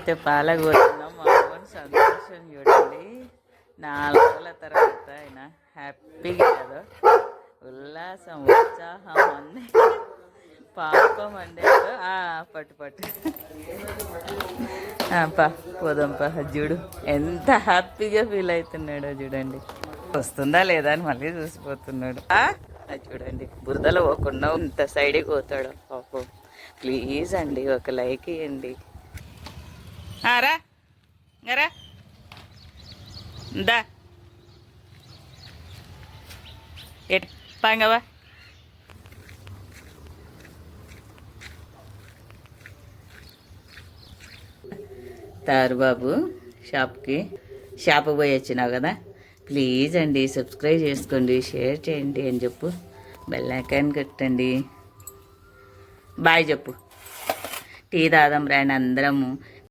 అయితే పాలగొడుతున్నాం మా ఫోన్ సంతోషం చూడండి. 4 రోజుల తర్వాత ఆయన హ్యాపీగా కదా ఉల్లాసం ఉత్సాహం అన్నీ పాపం అండి. పట్టు పట్టు పోదాంపా. చూడు ఎంత హ్యాపీగా ఫీల్ అవుతున్నాడో చూడండి. వస్తుందా లేదా అని మళ్ళీ చూసిపోతున్నాడు. అది చూడండి బురదలో పోకుండా ఇంత సైడ్కి పోతాడు పాపం. ప్లీజ్ అండి ఒక లైక్ ఇవ్వండి. రా రా దా ఎట్పాంగవా. తారు బాబు షాప్కి పోయి వచ్చినావు కదా, ప్లీజ్ అండి సబ్స్క్రైబ్ చేసుకోండి, షేర్ చేయండి అని చెప్పు, బెల్ ఐకాన్ కొట్టండి. బాయ్ చెప్పు. టీ తాదాం రాని అందరము.